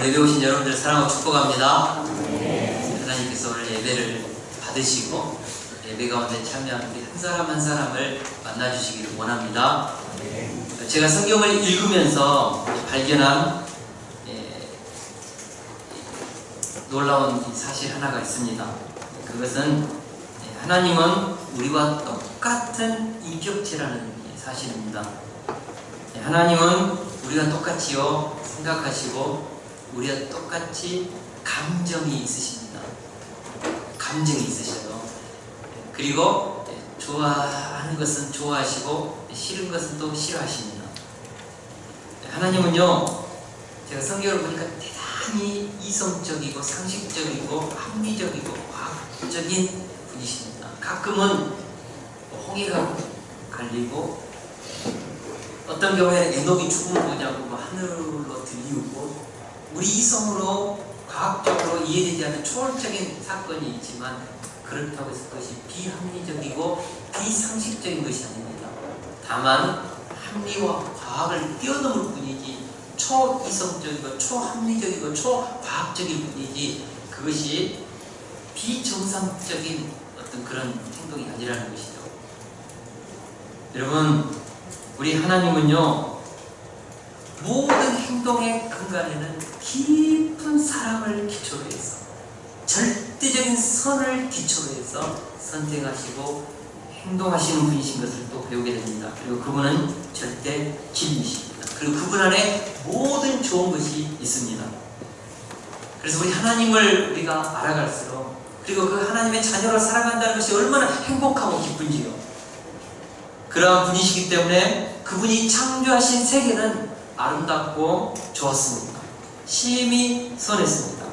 오늘 예배 오신 여러분들 사랑하고 축복합니다. 하나님께서 오늘 예배를 받으시고 예배 가운데 참여하는 우리 한 사람 한 사람을 만나주시기를 원합니다. 제가 성경을 읽으면서 발견한 놀라운 사실 하나가 있습니다. 그것은 하나님은 우리와 똑같은 인격체라는 사실입니다. 하나님은 우리가 똑같이요 생각하시고 우리와 똑같이 감정이 있으십니다. 감정이 있으셔요. 그리고 좋아하는 것은 좋아하시고 싫은 것은 또 싫어하십니다. 하나님은요, 제가 성경을 보니까 대단히 이성적이고 상식적이고 합리적이고 과학적인 분이십니다. 가끔은 홍해가 갈리고 어떤 경우에는 에녹이 죽음을 보냐고 하늘로 들이우고 우리 이성으로 과학적으로 이해되지 않는 초월적인 사건이 있지만 그렇다고 해서 그것이 비합리적이고 비상식적인 것이 아닙니다. 다만 합리와 과학을 뛰어넘을 뿐이지 초이성적이고 초합리적이고 초과학적인 뿐이지 그것이 비정상적인 어떤 그런 행동이 아니라는 것이죠. 여러분, 우리 하나님은요, 모든 행동의 근간에는 깊은 사랑을 기초로 해서 절대적인 선을 기초로 해서 선택하시고 행동하시는 분이신 것을 또 배우게 됩니다. 그리고 그분은 절대 진리십니다. 그리고 그분 안에 모든 좋은 것이 있습니다. 그래서 우리 하나님을 우리가 알아갈수록 그리고 그 하나님의 자녀로 살아간다는 것이 얼마나 행복하고 기쁜지요. 그러한 분이시기 때문에 그분이 창조하신 세계는 아름답고 좋았습니다. 심히 선했습니다.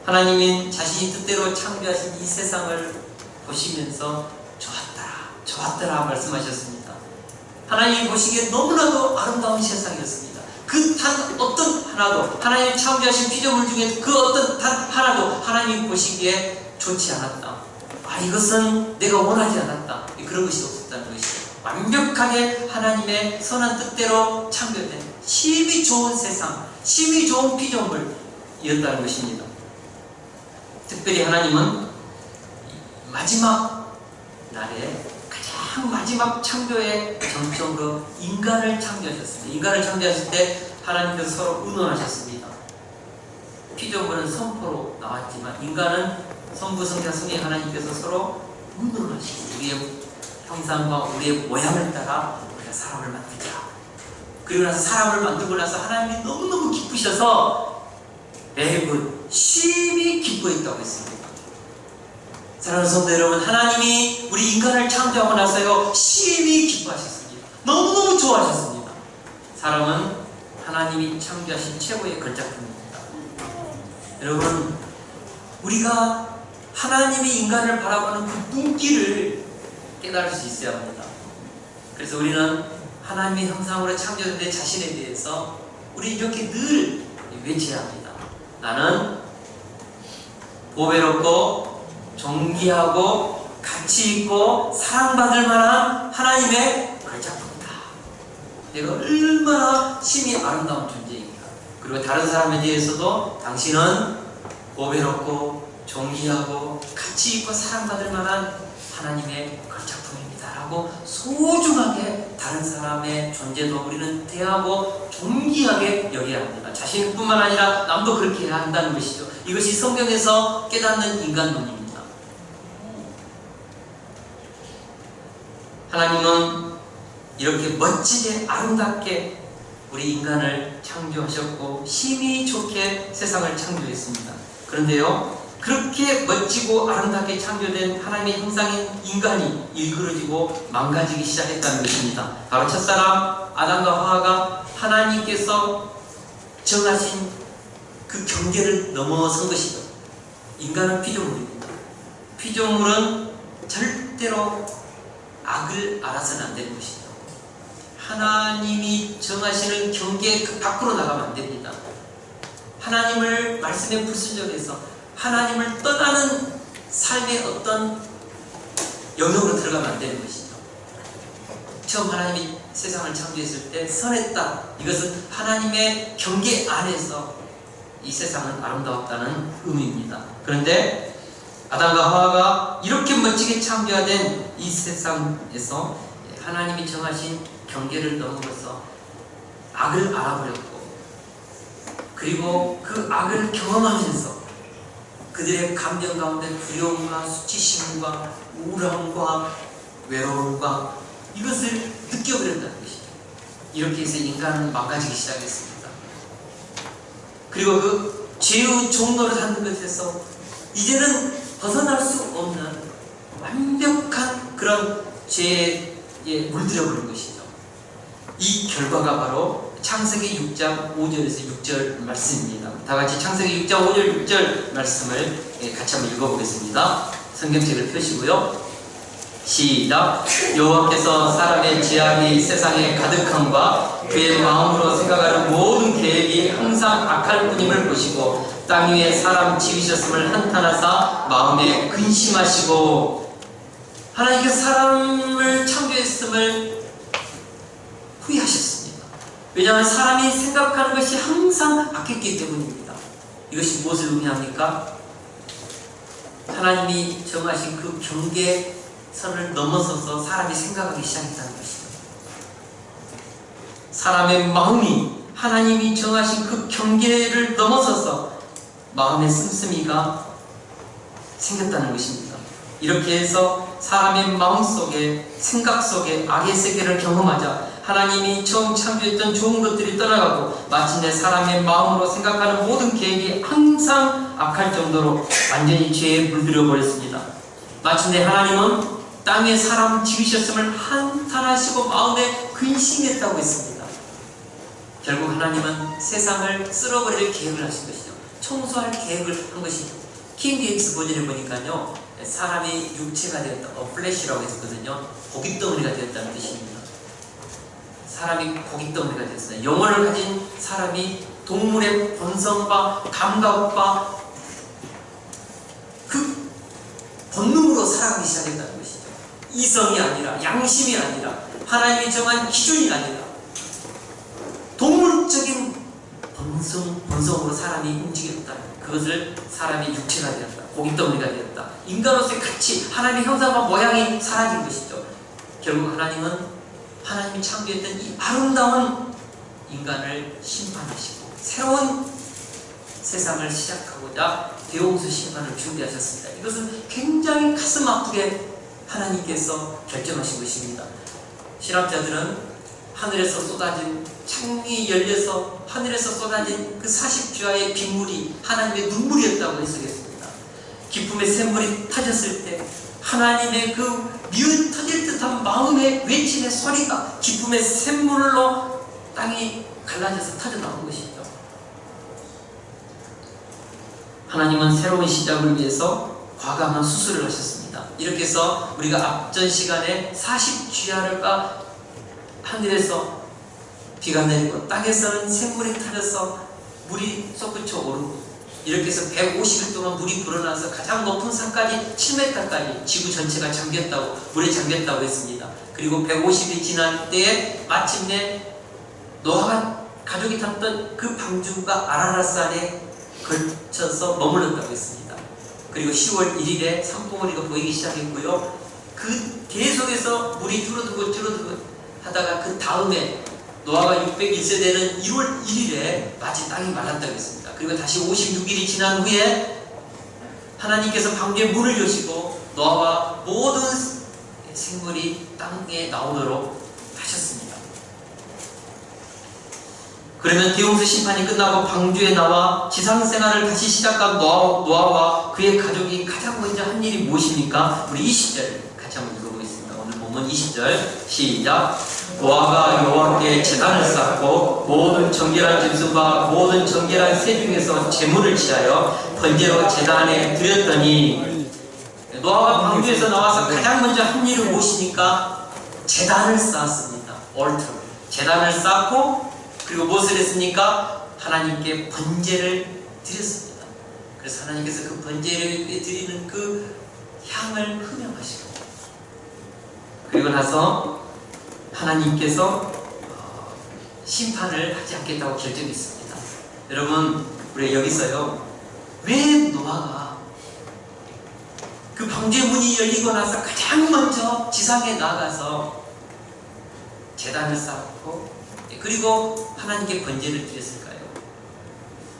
하나님이 자신이 뜻대로 창조하신 이 세상을 보시면서 좋았더라 말씀하셨습니다. 하나님이 보시기에 너무나도 아름다운 세상이었습니다. 그 단 어떤 하나도 하나님이 창조하신 피조물 중에 그 어떤 단 하나도 하나님이 보시기에 좋지 않았다. 이것은 내가 원하지 않았다. 그런 것이 없었다는 것이죠. 완벽하게 하나님의 선한 뜻대로 창조된 심히 좋은 세상, 심히 좋은 피조물이었다는 것입니다. 특별히 하나님은 마지막 날에 가장 마지막 창조의 정점으로 인간을 창조하셨습니다. 인간을 창조하실 때 하나님께서 서로 의논하셨습니다. 피조물은 선포로 나왔지만 인간은 성부, 성자, 성령 하나님께서 서로 의논하시고 우리의 형상과 우리의 모양을 따라 우리가 사람을 만들자. 그리고 나서 사람을 만들고 나서 하나님이 너무너무 기쁘셔서 매번 심히 기뻐했다고 했습니다. 사랑하는 성도 여러분, 하나님이 우리 인간을 창조하고 나서요 심히 기뻐하셨습니다. 너무너무 좋아하셨습니다. 사람은 하나님이 창조하신 최고의 걸작품입니다. 여러분, 우리가 하나님이 인간을 바라보는 그 눈길을 깨달을 수 있어야 합니다. 그래서 우리는 하나님의 형상으로 창조된 내 자신에 대해서 우리 이렇게 늘 외쳐야 합니다. 나는 보배롭고 존귀하고 가치 있고 사랑받을 만한 하나님의 걸작품이다. 내가 얼마나 심히 아름다운 존재입니다. 그리고 다른 사람에 대해서도 당신은 보배롭고 존귀하고 가치 있고 사랑받을 만한 하나님의 걸작품입니다 라고 소중하게 다른 사람의 존재도 우리는 대하고 존귀하게 여겨야 합니다. 자신뿐만 아니라 남도 그렇게 해야 한다는 것이죠. 이것이 성경에서 깨닫는 인간론입니다. 하나님은 이렇게 멋지게 아름답게 우리 인간을 창조하셨고 심히 좋게 세상을 창조했습니다. 그런데요, 그렇게 멋지고 아름답게 창조된 하나님의 형상인 인간이 일그러지고 망가지기 시작했다는 것입니다. 바로 첫사람 아담과 하와가 하나님께서 정하신 그 경계를 넘어선 것이죠. 인간은 피조물입니다. 피조물은 절대로 악을 알아서는 안 되는 것이죠. 하나님이 정하시는 경계 그 밖으로 나가면 안 됩니다. 하나님을 말씀에 불순종해서 하나님을 떠나는 삶의 어떤 영역으로 들어가면 안 되는 것이죠. 처음 하나님이 세상을 창조했을 때 선했다. 이것은 하나님의 경계 안에서 이 세상은 아름다웠다는 의미입니다. 그런데 아담과 하와가 이렇게 멋지게 창조된 이 세상에서 하나님이 정하신 경계를 넘어서 악을 알아버렸고, 그리고 그 악을 경험하면서 그들의 감정 가운데 두려움과 수치심과 우울함과 외로움과 이것을 느껴버렸다는 것이죠. 이렇게 해서 인간은 망가지기 시작했습니다. 그리고 그 죄의 종로를 하는 것에서 이제는 벗어날 수 없는 완벽한 그런 죄에 물들여버린 것이죠. 이 결과가 바로 창세기 6장 5절에서 6절 말씀입니다. 다같이 창세기 6장 5절 6절 말씀을 같이 한번 읽어보겠습니다. 성경책을 펴시고요. 시작. 여호와께서 사람의 죄악이 세상에 가득함과 그의 마음으로 생각하는 모든 계획이 항상 악할 뿐임을 보시고 땅 위에 사람 지으셨음을 한탄하사 마음에 근심하시고, 하나님께서 사람을 창조했음을 후회하셨습니다. 왜냐하면 사람이 생각하는 것이 항상 악했기 때문입니다. 이것이 무엇을 의미합니까? 하나님이 정하신 그 경계선을 넘어서서 사람이 생각하기 시작했다는 것이죠. 사람의 마음이 하나님이 정하신 그 경계를 넘어서서 마음의 씀씀이가 생겼다는 것입니다. 이렇게 해서 사람의 마음속에, 생각 속에 악의 세계를 경험하자 하나님이 처음 창조했던 좋은 것들이 떠나가고 마침내 사람의 마음으로 생각하는 모든 계획이 항상 악할 정도로 완전히 죄에 물들여 버렸습니다. 마침내 하나님은 땅에 사람 지으셨음을 한탄하시고 마음에 근심했다고 했습니다. 결국 하나님은 세상을 쓸어버릴 계획을 하신 것이죠. 청소할 계획을 한 것이죠. 킹 제임스 버전에 보니까요, 사람이 육체가 되었다, 플래시라고 했거든요. 고깃덩어리가 되었다는 뜻입니다. 사람이 고깃덩어리가 되었어요. 영혼을 가진 사람이 동물의 본성과 감각과 그 본능으로 살아가기 시작했다는 것이죠. 이성이 아니라, 양심이 아니라, 하나님이 정한 기준이 아니라 동물적인 본성으로 사람이 움직였다. 그것을 사람이 육체가 되었다, 고깃덩어리가 되었다, 인간으로서의 가치, 하나님의 형상과 모양이 사라진 것이죠. 결국 하나님은 하나님이 창조했던 이 아름다운 인간을 심판하시고 새로운 세상을 시작하고자 대홍수 심판을 준비하셨습니다. 이것은 굉장히 가슴 아프게 하나님께서 결정하신 것입니다. 신학자들은 하늘에서 쏟아진, 창이 열려서 하늘에서 쏟아진 그 40주야의 빗물이 하나님의 눈물이었다고 해석했습니다. 기쁨의 샘물이 터졌을 때 하나님의 그 미어 터질 듯한 마음의 외침의 소리가 기쁨의 샘물로 땅이 갈라져서 터져나온 것이죠. 하나님은 새로운 시작을 위해서 과감한 수술을 하셨습니다. 이렇게 해서 우리가 앞전 시간에 40주야가 하늘에서 비가 내리고 땅에서는 샘물이 터져서 물이 솟구쳐 오르고, 이렇게 해서 150일 동안 물이 불어나서 가장 높은 산까지 7m까지 지구 전체가 잠겼다고, 물에 잠겼다고 했습니다. 그리고 150일 지난 때에 마침내 노아가 가족이 탔던 그 방주가 아라랏산에 걸쳐서 머물렀다고 했습니다. 그리고 10월 1일에 산봉우리가 보이기 시작했고요. 그 계속해서 물이 줄어들고 하다가 그 다음에 노아가 601세 되는 1월 1일에 마치 땅이 말랐다고 했습니다. 그리고 다시 56일이 지난 후에 하나님께서 방주에 문을 여시고 노아와 모든 생물이 땅에 나오도록 하셨습니다. 그러면 대홍수 심판이 끝나고 방주에 나와 지상생활을 다시 시작한 노아와 그의 가족이 가장 먼저 한 일이 무엇입니까? 우리 20절 같이 한번 읽어보겠습니다. 오늘 본문 20절 시작. 노아가 여호와께 제단을 쌓고 모든 정결한 짐승과 모든 정결한 새 중에서 제물을 취하여 번제로 제단에 드렸더니, 노아가 방주에서 나와서 가장 먼저 한 일은 무엇입니까? 제단을 쌓았습니다. 얼터, 제단을 쌓고, 그리고 무엇을 했습니까? 하나님께 번제를 드렸습니다. 그래서 하나님께서 그 번제를 드리는 그 향을 흠명하시고, 그리고 나서 하나님께서 심판을 하지 않겠다고 결정했습니다. 여러분, 우리 여기서요, 왜 노아가 그 방주의 문이 열리고 나서 가장 먼저 지상에 나가서 제단을 쌓고 그리고 하나님께 번제를 드렸을까요?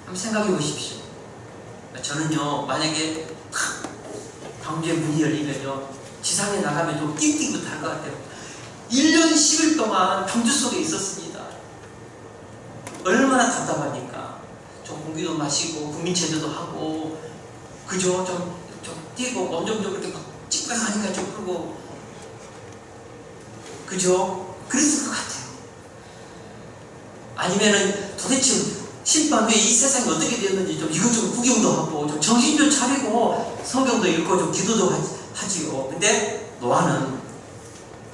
한번 생각해 보십시오. 저는요, 만약에 방주의 문이 열리면요, 지상에 나가면 좀 띵띵부터 할 것 같아요. 1년 10일 동안 방주 속에 있었습니다. 얼마나 답답합니까? 좀 공기도 마시고 국민체조도 하고, 그죠? 좀 뛰고 몸 좀 이렇게 막 찌끈하니까 좀 풀고, 그죠? 그랬을 것 같아요. 아니면은 도대체 심판 후에 이 세상이 어떻게 되었는지 좀 이것저것 구경도 하고 좀 정신 좀 차리고 성경도 읽고 좀 기도도 하지요. 근데 노아는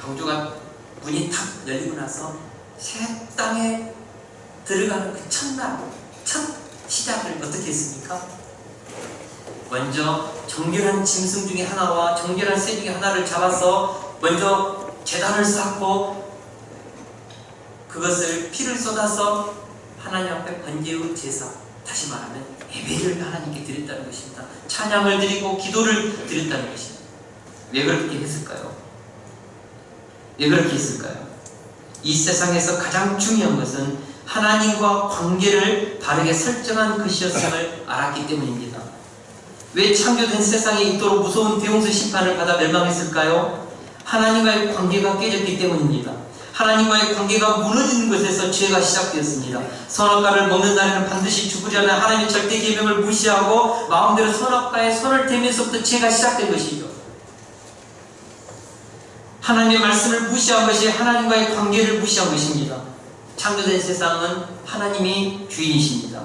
방주가 문이 탁 열리고 나서 새 땅에 들어가는 그 첫날, 첫 시작을 어떻게 했습니까? 먼저 정결한 짐승 중에 하나와 정결한 새 중에 하나를 잡아서 먼저 제단을 쌓고 그것을 피를 쏟아서 하나님 앞에 번제의 제사, 다시 말하면 예배를 하나님께 드렸다는 것입니다. 찬양을 드리고 기도를 드렸다는 것입니다. 왜 그렇게 했을까요? 왜 그렇게 했을까요? 이 세상에서 가장 중요한 것은 하나님과 관계를 바르게 설정한 것이었음을 알았기 때문입니다. 왜 창조된 세상에 있도록 무서운 대홍수 심판을 받아 멸망했을까요? 하나님과의 관계가 깨졌기 때문입니다. 하나님과의 관계가 무너지는 것에서 죄가 시작되었습니다. 선악과를 먹는 날에는 반드시 죽으려는 하나님의 절대 계명을 무시하고 마음대로 선악과에 손을 대면서부터 죄가 시작된 것이죠. 하나님의 말씀을 무시한 것이 하나님과의 관계를 무시한 것입니다. 창조된 세상은 하나님이 주인이십니다.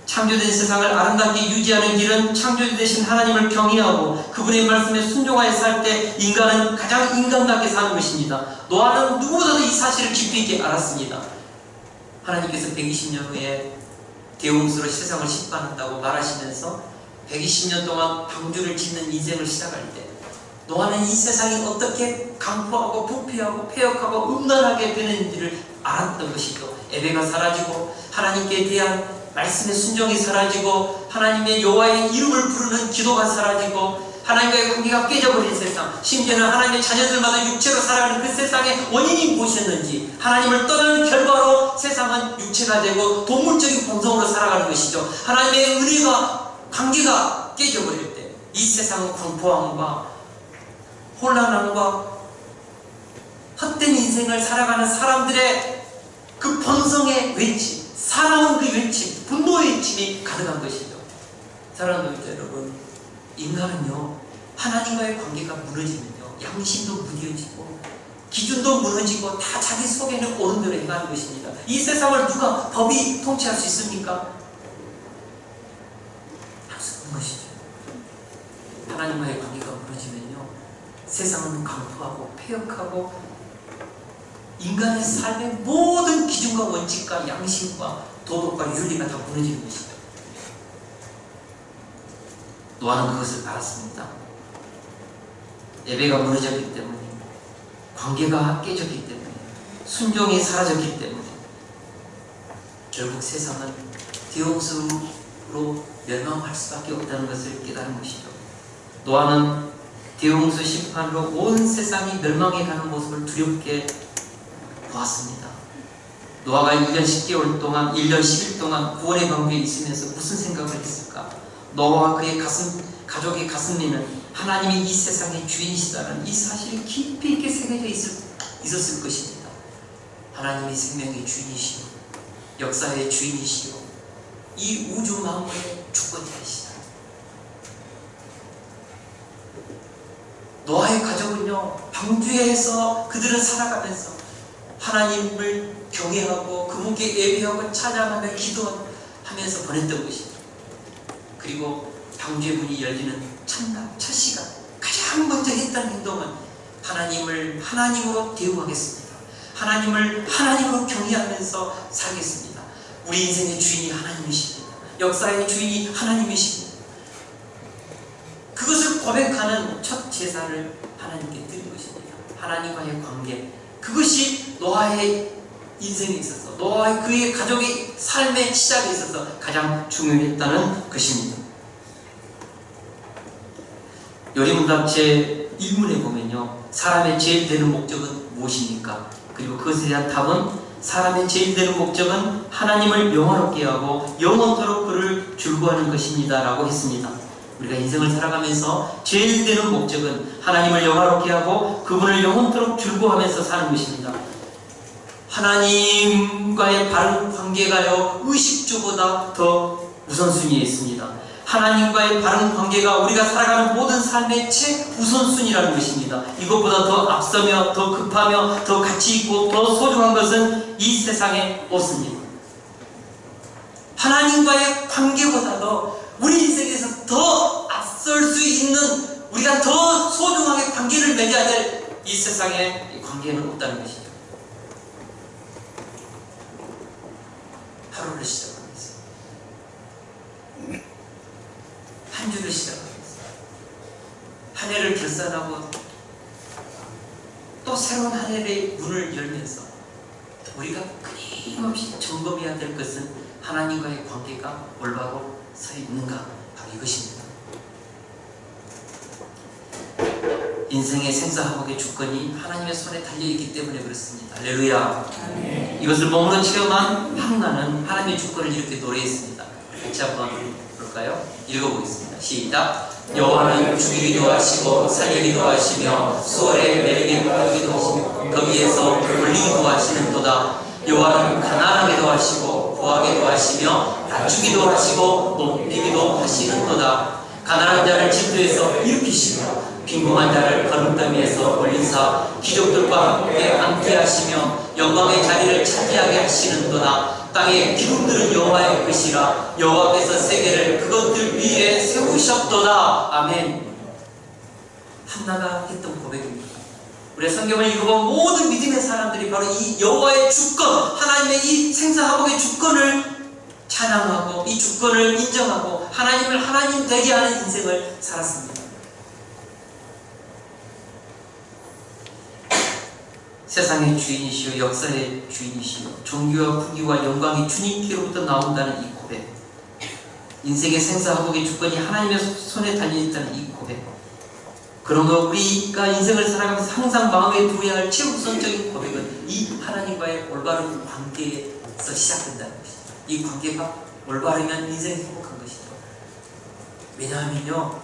창조된 세상을 아름답게 유지하는 길은 창조주 되신 하나님을 경외하고 그분의 말씀에 순종하여 살 때 인간은 가장 인간답게 사는 것입니다. 노아는 누구보다도 이 사실을 깊이 있게 알았습니다. 하나님께서 120년 후에 대홍수로 세상을 심판한다고 말하시면서 120년 동안 방주를 짓는 인생을 시작할 때 노아는 이 세상이 어떻게 강포하고 부패하고 폐역하고 음란하게 되는지를 알았던 것이죠. 예배가 사라지고 하나님께 대한 말씀의 순종이 사라지고 하나님의 여호와의 이름을 부르는 기도가 사라지고 하나님과의 관계가 깨져버린 세상, 심지어는 하나님의 자녀들마다 육체로 살아가는 그 세상의 원인이 무엇이었는지 하나님을 떠나는 결과로 세상은 육체가 되고 동물적인 본성으로 살아가는 것이죠. 하나님의 은혜가 관계가 깨져버릴 때 이 세상은 공포함과 혼란함과 헛된 인생을 살아가는 사람들의 그 본성의 외침, 사나운 그 외침, 분노의 외침이 가득한 것이죠. 사랑하는 여러분, 인간은요, 하나님과의 관계가 무너지면요, 양심도 무뎌지고 기준도 무너지고 다 자기 속에는 옳은 대로 행하는 것입니다. 이 세상을 누가 법이 통치할 수 있습니까? 할 수 없는 것이죠. 하나님과의 관계가 무너지면요, 세상은 강포하고 폐역하고 인간의 삶의 모든 기준과 원칙과 양심과 도덕과 윤리가 다 무너지는 것이죠. 노아는 그것을 알았습니다. 예배가 무너졌기 때문에, 관계가 깨졌기 때문에, 순종이 사라졌기 때문에 결국 세상은 대홍수로 멸망할 수밖에 없다는 것을 깨달은 것이죠. 노아는 대홍수 심판으로 온 세상이 멸망해 가는 모습을 두렵게 보았습니다. 노아가 1년 10개월 동안, 1년 10일 동안 구원의 방주에 있으면서 무슨 생각을 했을까? 노아와 그의 가족의 가슴에는 하나님이 이 세상의 주인이시다는 이 사실이 깊이 있게 새겨져 있었을 것입니다. 하나님이 생명의 주인이시오, 역사의 주인이시오, 이 우주 만물의 주권자이시다. 노아의 가족은요, 방주에서 그들은 살아가면서 하나님을 경외하고 그분께 예배하고 찬양하며 기도하면서 보냈던 것입니다. 그리고 방주의 문이 열리는 첫날, 첫 시간 가장 먼저 했던 행동은 하나님을 하나님으로 대우하겠습니다. 하나님을 하나님으로 경외하면서 살겠습니다. 우리 인생의 주인이 하나님이십니다. 역사의 주인이 하나님이십니다. 그것을 고백하는 첫 제사를 하나님께 드린 것입니다. 하나님과의 관계, 그것이 노아의 인생에 있어서 노아와 그의 가족의 삶의 시작에 있어서 가장 중요했다는 것입니다. 요리문답 제1문에 보면요, 사람의 제일 되는 목적은 무엇입니까? 그리고 그것에 대한 답은 사람의 제일 되는 목적은 하나님을 영화롭게 하고 영원토록 그를 즐거워하는 것입니다 라고 했습니다. 우리가 인생을 살아가면서 제일 되는 목적은 하나님을 영화롭게 하고 그분을 영원토록 즐거워하면서 사는 것입니다. 하나님과의 바른 관계가요, 의식주보다 더 우선순위에 있습니다. 하나님과의 바른 관계가 우리가 살아가는 모든 삶의 최우선순위라는 것입니다. 이것보다 더 앞서며 더 급하며 더 가치 있고 더 소중한 것은 이 세상에 없습니다. 하나님과의 관계보다도 우리 인생에서 더 앞설 수 있는, 우리가 더 소중하게 관계를 맺어야 될 이 세상에 관계는 없다는 것이죠. 하루를 시작하면서, 한 주를 시작하면서, 한 해를 결산하고 또 새로운 한 해의 문을 열면서 우리가 끊임없이 점검해야 될 것은 하나님과의 관계가 올바로 서 있는가, 바로 이것입니다. 인생의 생사화복의 주권이 하나님의 손에 달려있기 때문에 그렇습니다. 할렐루야. 이것을 몸으로 체험한 한나는 하나님의 주권을 이렇게 노래했습니다. 같이 한번 볼까요? 읽어보겠습니다. 시작. 여호와는 죽이기도 하시고 살리기도 하시며 수월에 내리게 하기도 하시며 거기에서 올리기도 하시는도다. 여호와는 가난하게도 하시고 부하게도 하시며 낮추기도 하시고 높이기도 하시는도다. 가난한 자를 질투에서 일으키시며 빈궁한 자를 거름더미에서 올린사 귀족들과 함께 앉게 하시며 영광의 자리를 차지하게 하시는도다. 땅의 기둥들은 여호와의 것이라 여호와 앞에서 세계를 그것들 위에 세우셨도다. 아멘. 한나가 했던 고백입니다. 우리 성경을 읽어본 모든 믿음의 사람들이 바로 이 여호와의 주권, 하나님의 이 생사화복의 주권을 찬양하고 이 주권을 인정하고 하나님을 하나님 되게 하는 인생을 살았습니다. 세상의 주인이시오, 역사의 주인이시오, 종교와 부귀와 영광이 주님께로부터 나온다는 이 고백, 인생의 생사화복의 주권이 하나님의 손에 달려있다는 이 고백, 그러므로 우리가 인생을 살아가면서 항상 마음에 두어야 할 최우선적인 고백은 이 하나님과의 올바른 관계에서 시작된다는 것이죠. 이 관계가 올바르면 인생이 행복한 것이죠. 왜냐하면요,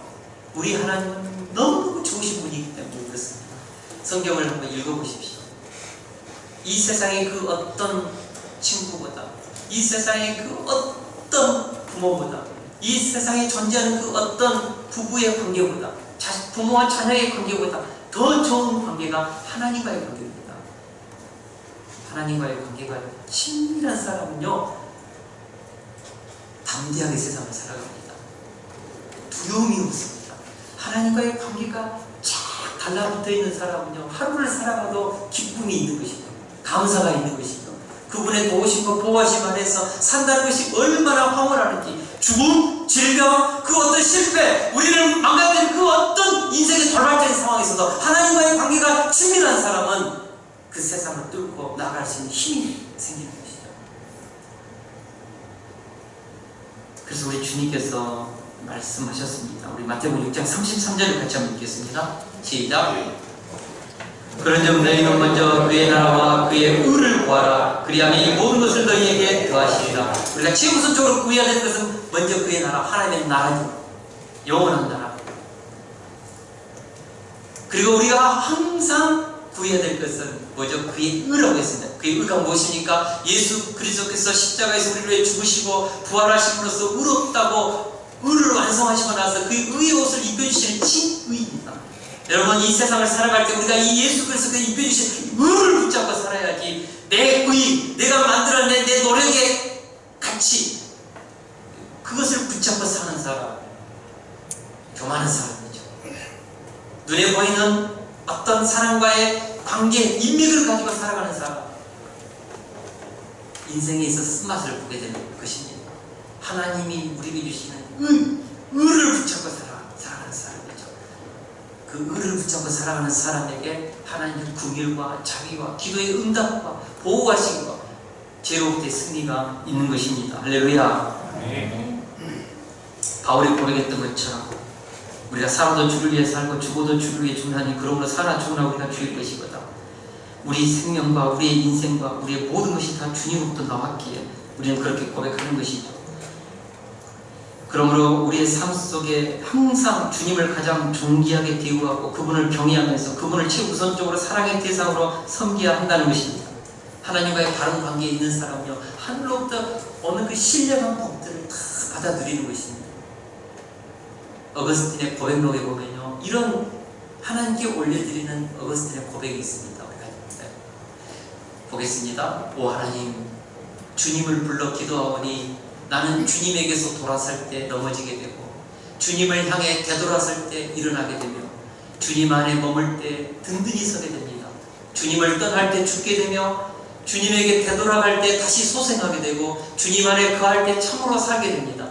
우리 하나님은 너무너무 좋으신 분이기 때문에 그렇습니다. 성경을 한번 읽어보십시오. 이 세상의 그 어떤 친구보다, 이 세상의 그 어떤 부모보다, 이 세상에 존재하는 그 어떤 부부의 관계보다, 부모와 자녀의 관계보다 더 좋은 관계가 하나님과의 관계입니다. 하나님과의 관계가 친밀한 사람은요, 담대하게 세상을 살아갑니다. 두려움이 없습니다. 하나님과의 관계가 쫙 달라붙어 있는 사람은요, 하루를 살아가도 기쁨이 있는 것이죠. 감사가 있는 것이죠. 그분의 도우심과 보호하심 안에서 산다는 것이 얼마나 황홀하는지, 죽음, 질병, 그 어떤 실패, 우리를 망가뜨린 그 어떤 인생의 돌발적인 상황에서도 하나님과의 관계가 친밀한 사람은 그 세상을 뚫고 나아갈 수 있는 힘이 생기는 것이죠. 그래서 우리 주님께서 말씀하셨습니다. 우리 마태복음 6장 33절을 같이 한번 읽겠습니다. 시작. 그런즉 너희는 먼저 그의 나라와 그의 의를 구하라. 그리하면 이 모든 것을 너희에게 더하시리라. 우리가 최우선적으로 구해야 될 것은 먼저 그의 나라, 하나님의 나라죠. 영원한 나라. 그리고 우리가 항상 구해야 될 것은 뭐죠? 그의 의라고 했습니다. 그의 의가 무엇입니까? 예수 그리스도께서 십자가에서 우리를 위해 죽으시고 부활하심으로써 의롭다고 의를 완성하시고 나서 그의 의의 옷을 입혀주시는 친의입니다. 여러분, 이 세상을 살아갈 때 우리가 이 예수 그리스도께서 입혀주신 의를 붙잡고 살아야지, 내 의, 내가 만들어낸 내 노력의 가치, 그것을 붙잡고 사는 사람, 교만한 사람이죠. 눈에 보이는 어떤 사람과의 관계, 인맥을 가지고 살아가는 사람, 인생에 있어서 쓴맛을 보게 되는 것입니다. 하나님이 우리에게 주시는 의를 붙잡고 살아가는 사람이죠. 그 의를 붙잡고 살아가는 사람에게 하나님은 긍휼과 자비와 기도의 응답과 보호하심과 죄로부터의 승리가 있는 것입니다. 할렐루야. 네. 바울이 고백했던 것처럼 우리가 살아도 주를 위해 살고 죽어도 주를 위해 죽나니 그러므로 살아 죽으나 우리가 죽일 것이거든. 우리 생명과 우리의 인생과 우리의 모든 것이 다 주님으로부터 나왔기에 우리는 그렇게 고백하는 것이죠. 그러므로 우리의 삶 속에 항상 주님을 가장 존귀하게 대우하고 그분을 경외하면서 그분을 최우선적으로 사랑의 대상으로 섬겨야 한다는 것입니다. 하나님과의 바른 관계에 있는 사람은요, 하늘로부터 어느 그 신령한 복들을 다 받아 누리는 것입니다. 어거스틴의 고백록에 보면요, 이런 하나님께 올려드리는 어거스틴의 고백이 있습니다. 우리가 보겠습니다. 오 하나님, 주님을 불러 기도하오니 나는 주님에게서 돌아설 때 넘어지게 되고 주님을 향해 되돌아설 때 일어나게 되며 주님 안에 머물 때 든든히 서게 됩니다. 주님을 떠날 때 죽게 되며 주님에게 되돌아갈 때 다시 소생하게 되고 주님 안에 거할 때 참으로 살게 됩니다.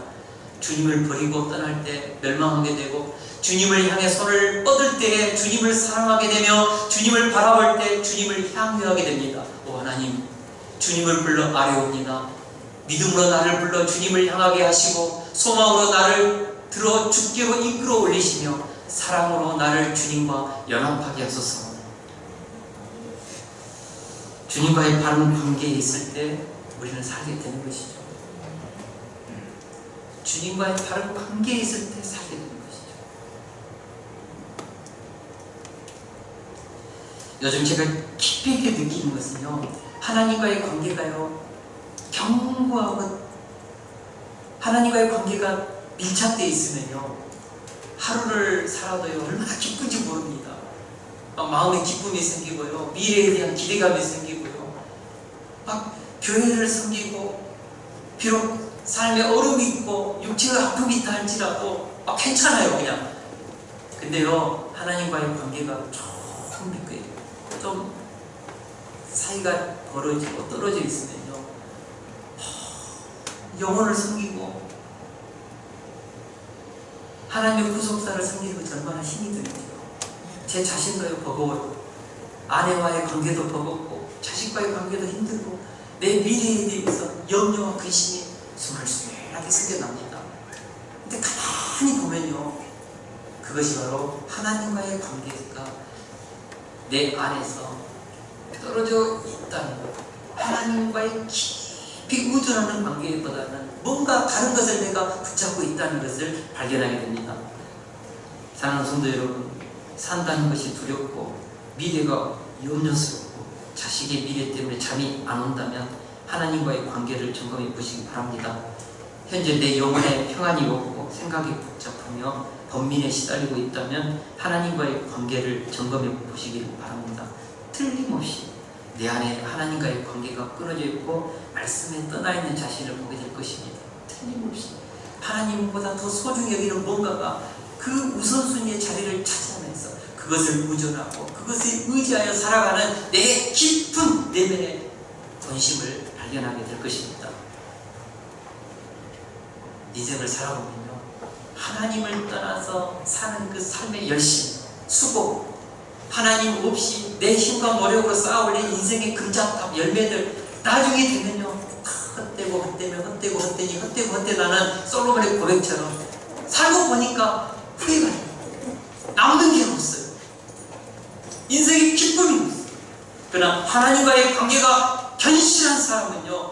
주님을 버리고 떠날 때 멸망하게 되고 주님을 향해 손을 뻗을 때에 주님을 사랑하게 되며 주님을 바라볼 때 주님을 향유하게 됩니다. 오 하나님, 주님을 불러 아뢰옵니다. 믿음으로 나를 불러 주님을 향하게 하시고 소망으로 나를 들어 주께로 이끌어 올리시며 사랑으로 나를 주님과 연합하게 하소서. 주님과의 바른 관계에 있을 때 우리는 살게 되는 것이죠. 주님과의 바른 관계에 있을 때 살게 되는 것이죠. 요즘 제가 깊이 있게 느끼는 것은요, 하나님과의 관계가요, 견고하고 하나님과의 관계가 밀착되어 있으면요, 하루를 살아도요 얼마나 기쁜지 모릅니다. 막 마음에 기쁨이 생기고요, 미래에 대한 기대감이 생기고요, 막 교회를 섬기고 비록 삶에 어려움이 있고 육체의 아픔이 있다 할지라도 막 괜찮아요 그냥. 근데요, 하나님과의 관계가 조금 좀 사이가 벌어지고 떨어져 있으면요, 영혼을 섬기고 하나님의 구속사를 섬기는 것이 얼마나 힘이 들죠. 제 자신도요 버거워요. 아내와의 관계도 버겁고 자식과의 관계도 힘들고 내 미래에 대해서 염려와 근심이 스물스물하게 생겨납니다. 근데 가만히 보면요, 그것이 바로 하나님과의 관계가 내 안에서 떨어져 있다는 것, 하나님과의 깊이 우존하는 관계보다는 뭔가 다른 것을 내가 붙잡고 있다는 것을 발견하게 됩니다. 사랑하는 성도 여러분, 산다는 것이 두렵고 미래가 염려스럽고 자식의 미래 때문에 잠이 안 온다면 하나님과의 관계를 점검해 보시기 바랍니다. 현재 내 영혼에 평안이 없고 생각이 복잡하며 번민에 시달리고 있다면 하나님과의 관계를 점검해 보시기 바랍니다. 틀림없이 내 안에 하나님과의 관계가 끊어져 있고 말씀에 떠나 있는 자신을 보게 될 것입니다. 틀림없이 하나님보다 더 소중히 여기는 뭔가가 그 우선순위의 자리를 차지하면서 그것을 의존하고 그것을 의지하여 살아가는 내 깊은 내면의 본심을 발견하게 될 것입니다. 인생을 살아보면요, 하나님을 떠나서 사는 그 삶의 열심, 수고, 하나님 없이 내 힘과 노력으로 쌓아올린 인생의 금작탑 열매들, 나중에 되면요 헛되고 헛되면 헛되고 헛되니 헛되고 헛되다는 솔로몬의 고백처럼 살고 보니까 후회가 돼요. 남는 게 없어요. 인생의 기쁨이 없어요. 그러나 하나님과의 관계가 견실한 사람은요,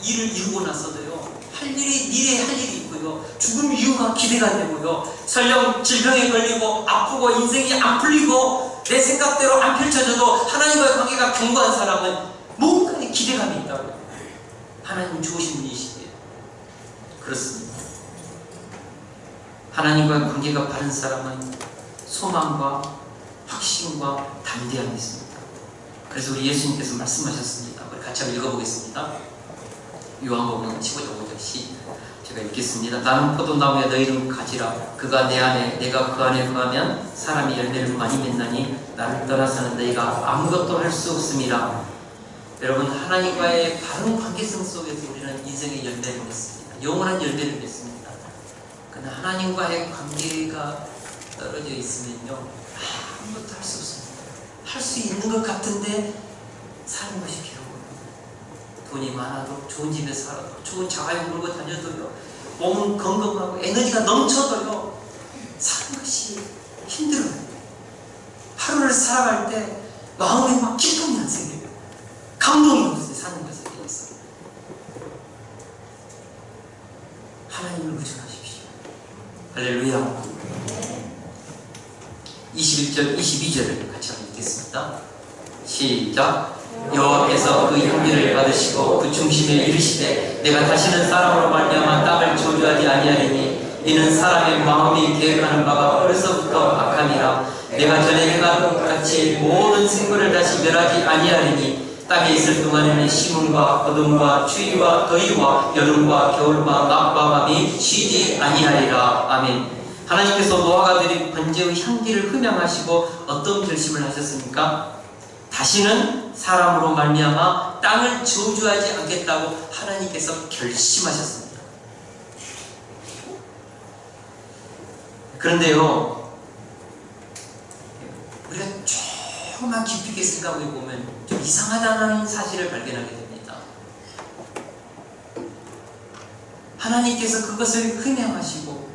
일을 이루고 나서도요 할 일이, 미래에 할 일이 있고요, 죽음 이후가 기대가 되고요, 설령 질병에 걸리고 아프고 인생이 안 풀리고 내 생각대로 안 펼쳐져도 하나님과의 관계가 견고한 사람은 뭔가의 기대감이 있다고요. 하나님 좋으신 분이시기에 그렇습니다. 하나님과의 관계가 바른 사람은 소망과 확신과 담대함이 있습니다. 그래서 우리 예수님께서 말씀하셨습니다. 우리 같이 한번 읽어보겠습니다. 요한복음 15장 5절 제가 읽겠습니다. 나는 포도나무에 너희는 가지라. 그가 내 안에 내가 그 안에 거하면 사람이 열매를 많이 맺나니 나를 떠나서는 너희가 아무것도 할 수 없음이라. 여러분, 하나님과의 바른 관계성 속에서 우리는 인생의 열매를 맺습니다. 영원한 열매를 맺습니다. 그러나 하나님과의 관계가 떨어져 있으면요 아무것도 할 수 없습니다. 할 수 있는 것 같은데 사는 것이 괴로워요. 돈이 많아도 좋은 집에 살아도 좋은 자가용 몰고 다녀도요, 몸은 건강하고 에너지가 넘쳐도요, 사는 것이 힘들어요. 하루를 살아갈 때 마음에 막 기쁨이 안 생겨요. 감동이 없어요. 사는 것에 대해서. 하나님을 의존하십시오. 할렐루야. 21절, 22절을 같이 한번 읽겠습니다. 시작. 여호와께서 그 형제를 받으시고 그 중심에 이르시되 내가 다시는 사람으로 말미암아 땅을 저주하지 아니하리니 이는 사람의 마음이 계획하는 바가 어려서부터 악함이라. 내가 전에 행한 것 같이 모든 생물을 다시 멸하지 아니하리니 땅에 있을 동안에는 시문과 거둠과 추위와 더위와 여름과 겨울과 낮과 밤이 쉬지 아니하리라. 아멘. 하나님께서 노아가 드린 번제의 향기를 흠양하시고 어떤 결심을 하셨습니까? 다시는 사람으로 말미암아 땅을 저주하지 않겠다고 하나님께서 결심하셨습니다. 그런데요, 우리가 조금만 깊이 있게 생각해 보면 좀 이상하다는 사실을 발견하게 됩니다. 하나님께서 그것을 흠양하시고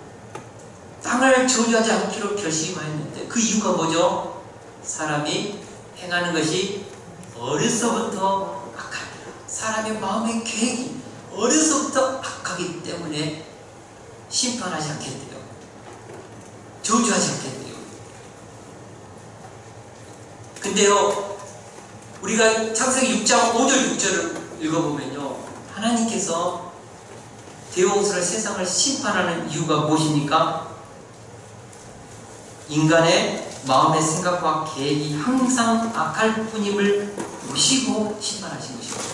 땅을 저주하지 않기로 결심하였는데 그 이유가 뭐죠? 사람이 행하는 것이 어려서부터 악합니다. 사람의 마음의 계획이 어려서부터 악하기 때문에 심판하지 않겠대요. 저주하지 않겠대요. 근데요, 우리가 창세기 6장 5절 6절을 읽어보면요, 하나님께서 대홍수를 세상을 심판하는 이유가 무엇입니까? 인간의 마음의 생각과 계획이 항상 악할 뿐임을 보시고 심판하신 것입니다.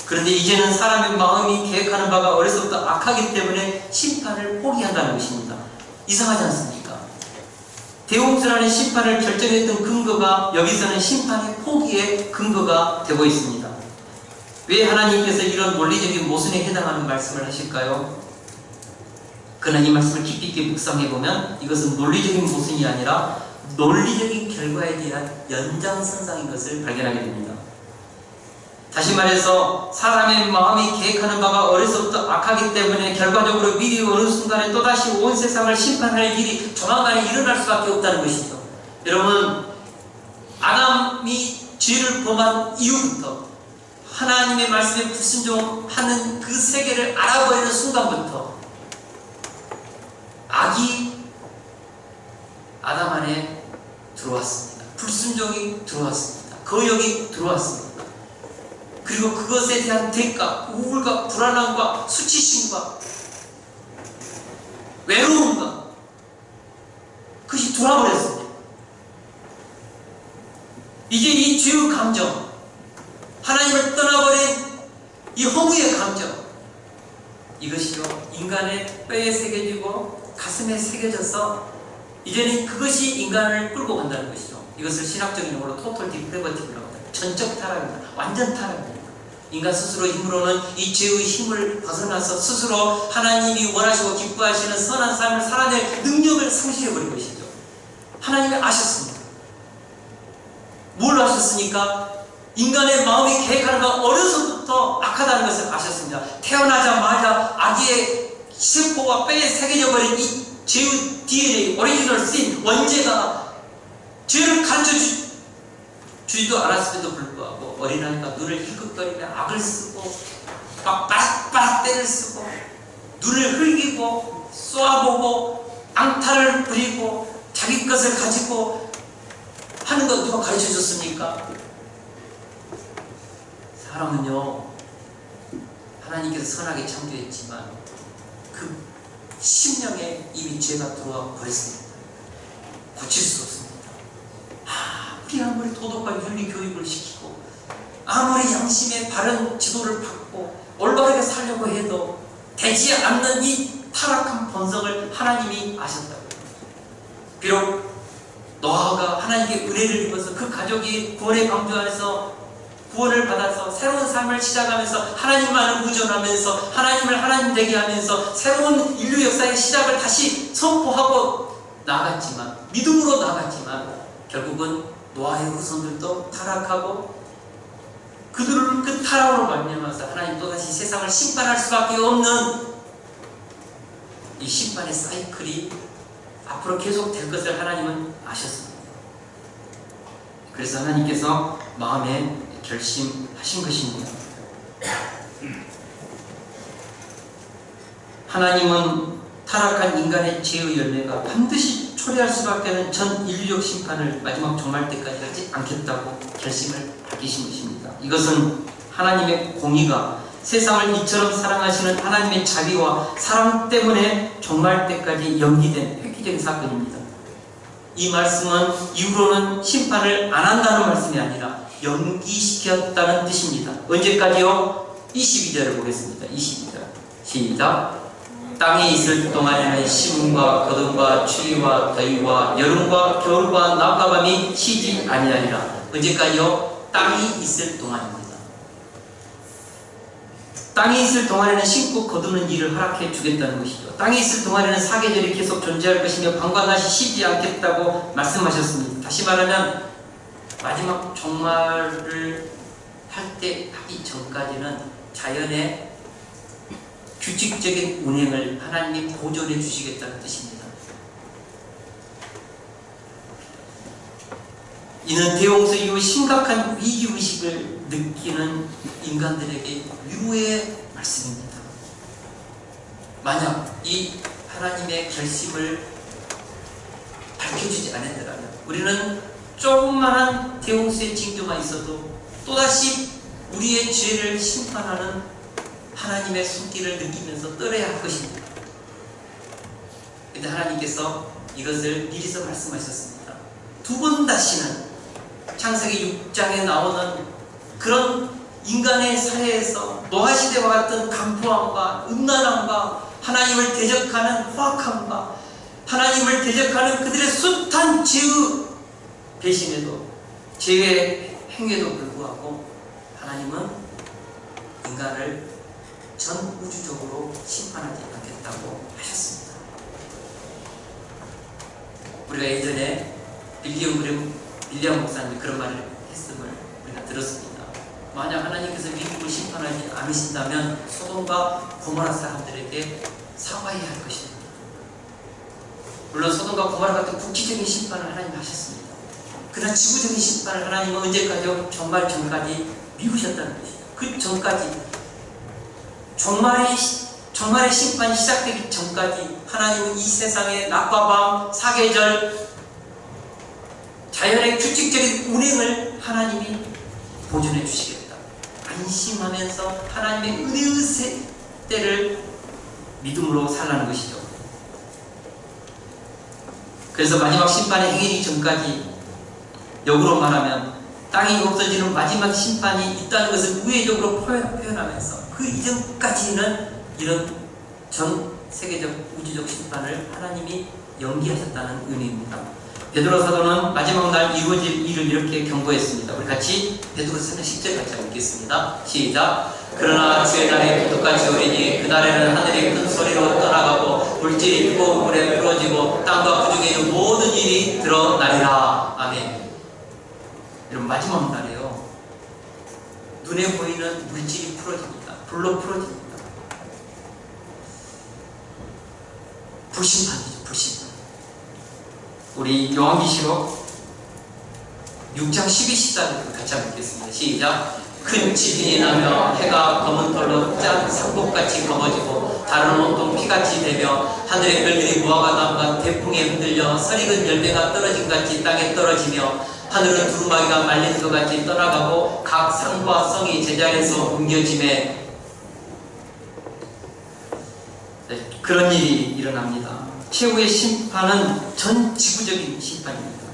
그런데 이제는 사람의 마음이 계획하는 바가 어려서부터 악하기 때문에 심판을 포기한다는 것입니다. 이상하지 않습니까? 대홍수라는 심판을 결정했던 근거가 여기서는 심판의 포기의 근거가 되고 있습니다. 왜 하나님께서 이런 논리적인 모순에 해당하는 말씀을 하실까요? 그러나 이 말씀을 깊이 있게 묵상해보면 이것은 논리적인 모순이 아니라 논리적인 결과에 대한 연장선상인 것을 발견하게 됩니다. 다시 말해서 사람의 마음이 계획하는 바가 어려서부터 악하기 때문에 결과적으로 미리 어느 순간에 또다시 온 세상을 심판할 일이 조만간에 일어날 수밖에 없다는 것이죠. 여러분, 아담이 죄를 범한 이후부터 하나님의 말씀에 불순종하는 그 세계를 알아버리는 순간부터 악이 아담 안에 들어왔습니다. 불순종이 들어왔습니다. 거역이 들어왔습니다. 그리고 그것에 대한 대가, 우울과 불안함과 수치심과 외로움과 그것이 돌아버렸습니다. 이제 이 죄의 감정, 하나님을 떠나버린 이 허무의 감정, 이것이요, 인간의 뼈에 새겨지고 가슴에 새겨져서 이제는 그것이 인간을 끌고 간다는 것이죠. 이것을 신학적인 용어로 토탈 디프레버티브라고 합니다. 전적 타락입니다. 완전 타락입니다. 인간 스스로 힘으로는 이 죄의 힘을 벗어나서 스스로 하나님이 원하시고 기뻐하시는 선한 삶을 살아낼 능력을 상실해버린 것이죠. 하나님이 아셨습니다. 뭘 아셨습니까? 인간의 마음이 계획하는 건 어려서부터 악하다는 것을 아셨습니다. 태어나자마자 아기의 세포와 뼈에 새겨져 버린 이 죄의 DNA, 오리지널 신, 원죄가 죄를 가르쳐 주지도 않았음에도 불구하고 어린아이가 눈을 힐끗거리며 악을 쓰고 막 바락바락 때를 쓰고 눈을 흘기고 쏘아보고 앙탈을 부리고 자기 것을 가지고 하는 것 누가 가르쳐 줬습니까? 사람은요, 하나님께서 선하게 창조했지만 그 심령에 이미 죄가 들어와 버렸습니다. 고칠 수 없습니다. 우리 아무리 도덕과 윤리 교육을 시키고 아무리 양심의 바른 지도를 받고 올바르게 살려고 해도 되지 않는 이 타락한 본성을 하나님이 아셨다고요. 비록 노아가 하나님께 은혜를 입어서 그 가족이 구원의 방주 안에서 구원을 받아서 새로운 삶을 시작하면서 하나님만을 의존하면서 하나님을 하나님 되게 하면서 새로운 인류 역사의 시작을 다시 선포하고 나아갔지만, 믿음으로 나아갔지만 결국은 노아의 후손들도 타락하고 그들을 그 타락으로 말미암아서 하나님 또다시 세상을 심판할 수밖에 없는 이 심판의 사이클이 앞으로 계속될 것을 하나님은 아셨습니다. 그래서 하나님께서 마음에 결심하신 것입니다. 하나님은 타락한 인간의 죄의 열매가 반드시 초래할 수밖에 없는 전 인류적 심판을 마지막 종말 때까지 하지 않겠다고 결심을 밝히신 것입니다. 이것은 하나님의 공의가 세상을 이처럼 사랑하시는 하나님의 자비와 사랑 때문에 종말 때까지 연기된 획기적인 사건입니다. 이 말씀은 이후로는 심판을 안 한다는 말씀이 아니라 연기시켰다는 뜻입니다. 언제까지요? 22절을 보겠습니다. 22절 시작. 땅에 있을 동안에는 심음과 거둠과 추위와 더위와 여름과 겨울과 낮과 밤이 쉬지 아니하리라. 언제까지요? 땅이 있을 동안입니다. 땅에 있을 동안에는 심고 거두는 일을 허락해 주겠다는 것이죠. 땅에 있을 동안에는 사계절이 계속 존재할 것이며 밤과 낮이 쉬지 않겠다고 말씀하셨습니다. 다시 말하면 마지막 종말을 하기 전까지는 자연의 규칙적인 운행을 하나님이 보존해 주시겠다는 뜻입니다. 이는 대홍수 이후 심각한 위기의식을 느끼는 인간들에게 위로의 말씀입니다. 만약 이 하나님의 결심을 밝혀주지 않았더라면 우리는 조그만한 대홍수의 징조가 있어도 또다시 우리의 죄를 심판하는 하나님의 손길을 느끼면서 떨어야 할 것입니다. 그런데 하나님께서 이것을 미리서 말씀하셨습니다. 두 번 다시는 창세기 6장에 나오는 그런 인간의 사회에서 노아시대와 같은 간포함과 음란함과 하나님을 대적하는 포악함과 하나님을 대적하는 그들의 숱한 죄의 배신에도 죄의 행위에도 불구하고 하나님은 인간을 전 우주적으로 심판하지 않겠다고 하셨습니다. 우리가 예전에 빌리엄 목사님이 그런 말을 했음을 우리가 들었습니다. 만약 하나님께서 미국을 심판하지 않으신다면 소돔과 고모라 사람들에게 사과해야 할 것입니다. 물론 소돔과 고모라 같은 국지적인 심판을 하나님 하셨습니다. 그러나 지구적인 심판을 하나님은 언제까지요? 종말 전까지 미루셨다는 것이죠. 그 전까지 종말의 심판이 시작되기 전까지 하나님은 이 세상의 낮과 밤, 사계절, 자연의 규칙적인 운행을 하나님이 보존해 주시겠다. 안심하면서 하나님의 은혜의 때를 믿음으로 살라는 것이죠. 그래서 마지막 심판의 행해지기 전까지 역으로 말하면 땅이 없어지는 마지막 심판이 있다는 것을 우회적으로 표현하면서 그 이전까지는 이런 전 세계적 우주적 심판을 하나님이 연기하셨다는 의미입니다. 베드로 사도는 마지막 날 이루어질 일을 이렇게 경고했습니다. 우리 같이 베드로 3장 10절 같이 읽겠습니다. 시작. 그러나 주의 날이 똑같이 오리니 그 날에는 하늘이 큰 소리로 떠나가고 물질이 뜨거운 물에 풀어지고 땅과 그 중에 있는 모든 일이 드러나리라. 아멘. 여러분 마지막 날에요. 눈에 보이는 물질이 풀어집니다. 불로 풀어집니다. 불심판이죠. 불심판. 우리 요한계시록 6장 12, 14절 같이 한번 읽겠습니다. 시작. 큰 지진이 나며 해가 검은 털로 짠 상복같이 검어지고 다른 온통 피같이 되며 하늘의 별들이 무화과나무가 태풍에 흔들려 설익은 열매가 떨어진 같이 땅에 떨어지며 하늘은 두루마기가 말린 것 같이 떠나가고 각 상과 성이 제자리에서 옮겨짐에 그런 일이 일어납니다. 최후의 심판은 전 지구적인 심판입니다.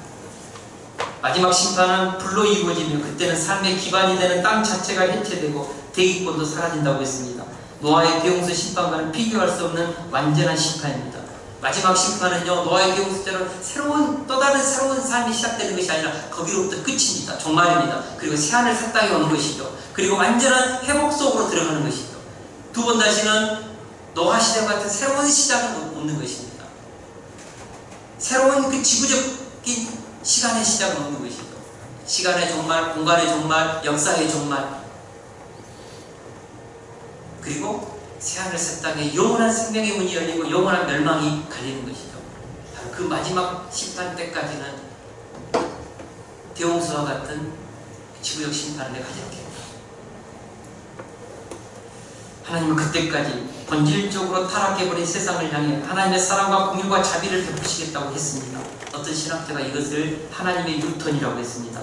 마지막 심판은 불로 이루어지며 그때는 삶의 기반이 되는 땅 자체가 해체되고 대기권도 사라진다고 했습니다. 노아의 대홍수 심판과는 비교할 수 없는 완전한 심판입니다. 마지막 심판은요, 노아의 대홍수처럼 또 다른 새로운 삶이 시작되는 것이 아니라 거기로부터 끝입니다. 종말입니다. 그리고 새하늘 새 땅이 오는 것이죠. 그리고 완전한 회복 속으로 들어가는 것이죠. 두 번 다시는 노아 시대와 같은 새로운 시작은 없는 것입니다. 새로운 그 지구적인 시간의 시작은 없는 것이죠. 시간의 종말, 공간의 종말, 역사의 종말, 그리고 새하늘 새 땅에 영원한 생명의 문이 열리고 영원한 멸망이 갈리는 것이죠. 바로 그 마지막 심판 때까지는 대홍수와 같은 지구적 심판을 내가 하지 않겠다. 하나님은 그때까지 본질적으로 타락해버린 세상을 향해 하나님의 사랑과 공유와 자비를 베푸시겠다고 했습니다. 어떤 신학자가 이것을 하나님의 유턴이라고 했습니다.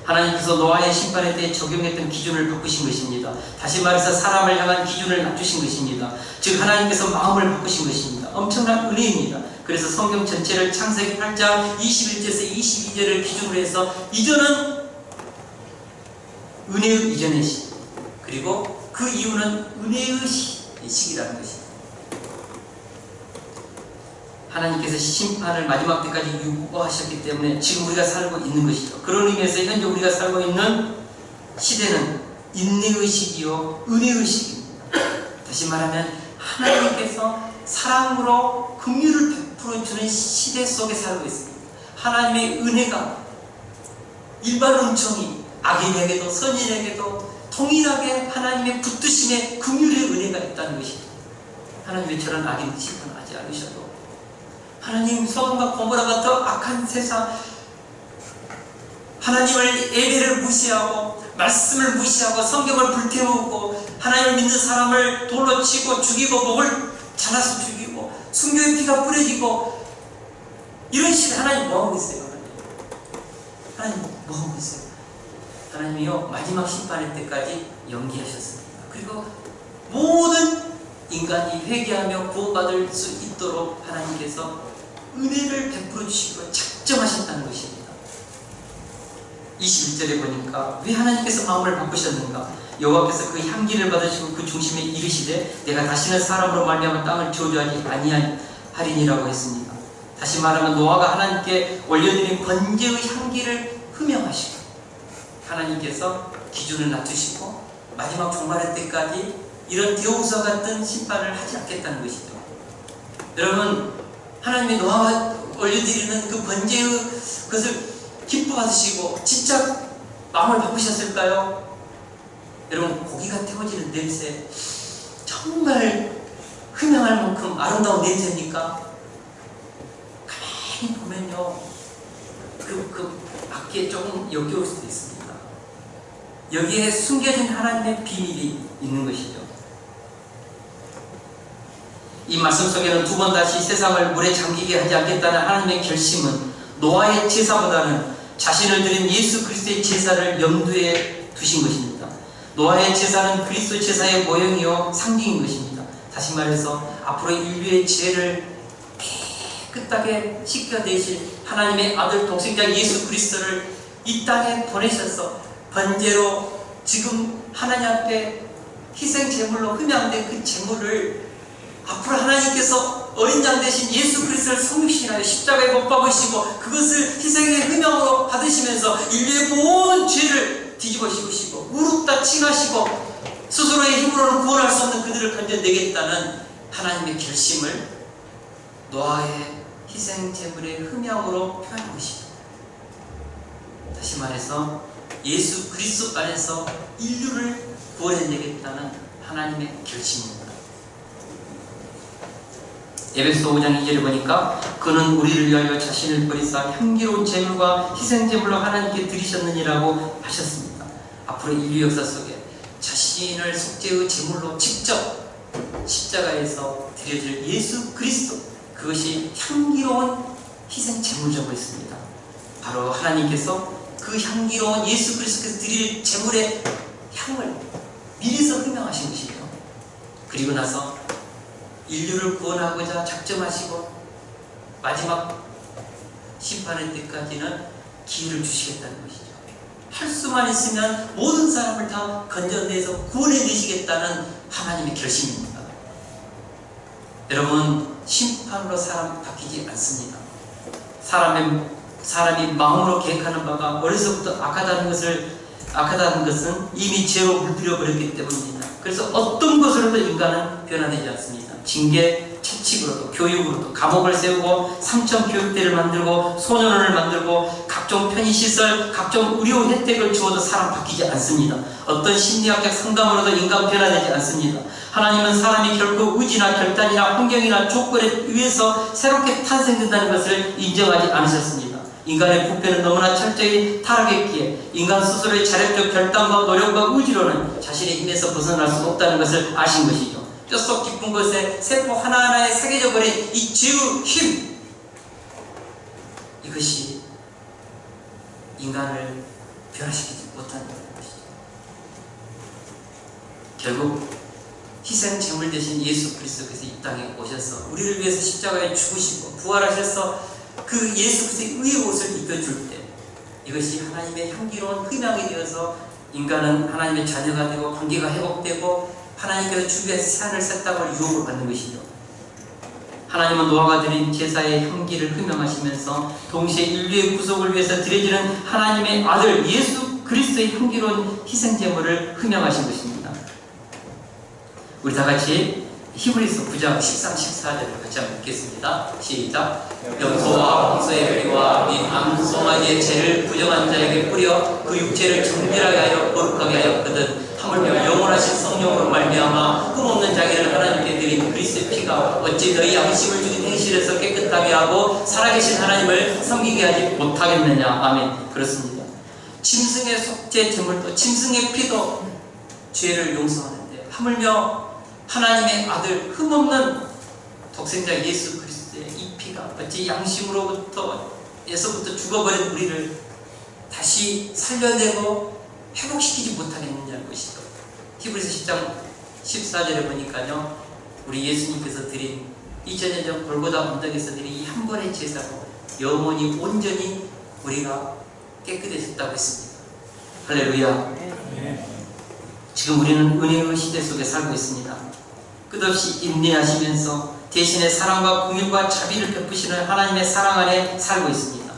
하나님께서 노아의 심판에 대해 적용했던 기준을 바꾸신 것입니다. 다시 말해서 사람을 향한 기준을 낮추신 것입니다. 즉 하나님께서 마음을 바꾸신 것입니다. 엄청난 은혜입니다. 그래서 성경 전체를 창세기 8장 21절에서 22절을 기준으로 해서 이전은 은혜의 이전의 시, 그리고 그 이유는 은혜의 시기라는 것입니다. 하나님께서 심판을 마지막 때까지 유보하셨기 때문에 지금 우리가 살고 있는 것이죠. 그런 의미에서 현재 우리가 살고 있는 시대는 인내의 시기요 은혜의 시기입니다. 다시 말하면 하나님께서 사랑으로 긍휼을 베풀어주는 시대 속에 살고 있습니다. 하나님의 은혜가 일반 은총이 악인에게도 선인에게도 동일하게 하나님의 붙드심의 긍휼의 은혜가 있다는 것입니다. 하나님의 저런 악인 심판하지 않으셔도 하나님 소돔과 고모라 같은 악한 세상, 하나님을 예배를 무시하고 말씀을 무시하고 성경을 불태우고 하나님을 믿는 사람을 돌로 치고 죽이고 목을 잘라서 죽이고 순교의 피가 뿌려지고 이런 시대 하나님 뭐하고 있어요? 하나님 뭐하고 있어요? 하나님이요 마지막 심판의 때까지 연기하셨습니다. 그리고 모든 인간이 회개하며 구원받을 수 있도록 하나님께서 은혜를 베풀어 주시고 작정하셨다는 것입니다. 21절에 보니까 왜 하나님께서 마음을 바꾸셨는가? 여호와께서 그 향기를 받으시고 그 중심에 이르시되 내가 다시는 사람으로 말미암아 땅을 저주하지 아니하리니라고 했습니다. 다시 말하면 노아가 하나님께 올려드린 번제의 향기를 흠명하시고 하나님께서 기준을 낮추시고 마지막 종말의 때까지 이런 대홍수와 같은 심판을 하지 않겠다는 것이죠. 여러분 하나님이 노아가 올려드리는 그 번제의 것을 기뻐하시고 진짜 마음을 바꾸셨을까요? 여러분 고기가 태워지는 냄새 정말 흠명할 만큼 아름다운 냄새입니까? 가만히 보면요 그 밖에 조금 역겨울 수도 있습니다. 여기에 숨겨진 하나님의 비밀이 있는 것이죠. 이 말씀 속에는 두 번 다시 세상을 물에 잠기게 하지 않겠다는 하나님의 결심은 노아의 제사보다는 자신을 드린 예수 그리스도의 제사를 염두에 두신 것입니다. 노아의 제사는 그리스도 제사의 모형이요 상징인 것입니다. 다시 말해서 앞으로 인류의 죄를 깨끗하게 씻겨내실 하나님의 아들 독생자 예수 그리스도를 이 땅에 보내셔서 번제로 지금 하나님 앞에 희생 제물로 흠양된 그 제물을 앞으로 하나님께서 어린 양 대신 예수 그리스도를 성육신하여 십자가에 못 박으시고 그것을 희생의 흠양으로 받으시면서 인류의 모든 죄를 뒤집어 씌우시고 무릎 다 칭하시고 스스로의 힘으로는 구원할 수 없는 그들을 건져내겠다는 하나님의 결심을 노아의 희생 제물의 흠양으로 표현한 것이죠. 다시 말해서 예수 그리스도 안에서 인류를 구원해내겠다는 하나님의 결심입니다. 에베소 5장 2절에 보니까 그는 우리를 위하여 자신을 버리사 향기로운 제물과 희생 제물로 하나님께 드리셨느니라고 하셨습니다. 앞으로 인류 역사 속에 자신을 속죄의 제물로 직접 십자가에서 드려질 예수 그리스도, 그것이 향기로운 희생 제물이라고 했습니다. 바로 하나님께서 그 향기로운 예수 그리스도께서 드릴 제물의 향을 미리서 흠명하신 것이죠. 그리고 나서 인류를 구원하고자 작정하시고 마지막 심판의 때까지는 기회를 주시겠다는 것이죠. 할 수만 있으면 모든 사람을 다 건져내서 구원해내시겠다는 하나님의 결심입니다. 여러분 심판으로 사람 바뀌지 않습니다. 사람이 마음으로 계획하는 바가 어려서부터 악하다는 것은 이미 죄로 물들여 버렸기 때문입니다. 그래서 어떤 것으로도 인간은 변화되지 않습니다. 징계, 채찍으로도, 교육으로도 감옥을 세우고 삼천 교육대를 만들고 소년원을 만들고 각 각종 편의시설, 각종 의료 혜택을 주어도 사람 바뀌지 않습니다. 어떤 심리학적 상담으로도 인간 변화되지 않습니다. 하나님은 사람이 결코 의지나 결단이나 환경이나 조건에 의해서 새롭게 탄생된다는 것을 인정하지 않으셨습니다. 인간의 부패는 너무나 철저히 타락했기에 인간 스스로의 자력적 결단과 노력과 의지로는 자신의 힘에서 벗어날 수 없다는 것을 아신 것이죠. 뼛속 깊은 곳에 세포 하나하나에 새겨져 버린 이 지우 힘, 이것이 인간을 변화시키지 못한다는 것이죠. 결국 희생 제물 대신 예수 그리스도께서 이 땅에 오셔서 우리를 위해서 십자가에 죽으시고 부활하셔서 그 예수 그리스도의 의의 옷을 입혀줄 때 이것이 하나님의 향기로운 흠양이 되어서 인간은 하나님의 자녀가 되고 관계가 회복되고 하나님께서 주변에 새하늘 새 땅을 유업을 받는 것이죠. 하나님은 노아가 드린 제사의 향기를 흠양하시면서 동시에 인류의 구속을 위해서 드려지는 하나님의 아들 예수 그리스도의 향기로운 희생 제물을 흠양하신 것입니다. 우리 다 같이 히브리서 9장 13, 14절을 같이 한번 읽겠습니다. 시작. 염소와 홍소의 피와 및 암송아지의 죄를 부정한 자에게 뿌려 그 육체를 정결하게 하여 거룩하게 하였거든. 하물며 영원하신 성령으로 말미암아 흠없는 자기를 하나님께 드린 그리스도의 피가 어찌 너희 양심을 죽인 행실에서 깨끗하게 하고 살아계신 하나님을 섬기게 하지 못하겠느냐. 아멘. 그렇습니다. 짐승의 속죄 제물도 짐승의 피도 죄를 용서하는데 하물며 하나님의 아들 흠없는 독생자 예수 그리스도의 이 피가 어찌 양심으로부터에서부터 죽어버린 우리를 다시 살려내고 회복시키지 못하겠느냐는 것이죠. 히브리서 10장 14절에 보니까요, 우리 예수님께서 드린 2000년 전 골고다 언덕에서 드린 이 한 번의 제사로 영원히 온전히 우리가 깨끗해졌다고 했습니다. 할렐루야. 지금 우리는 은혜의 시대 속에 살고 있습니다. 끝없이 인내하시면서 대신에 사랑과 긍휼과 자비를 베푸시는 하나님의 사랑 안에 살고 있습니다.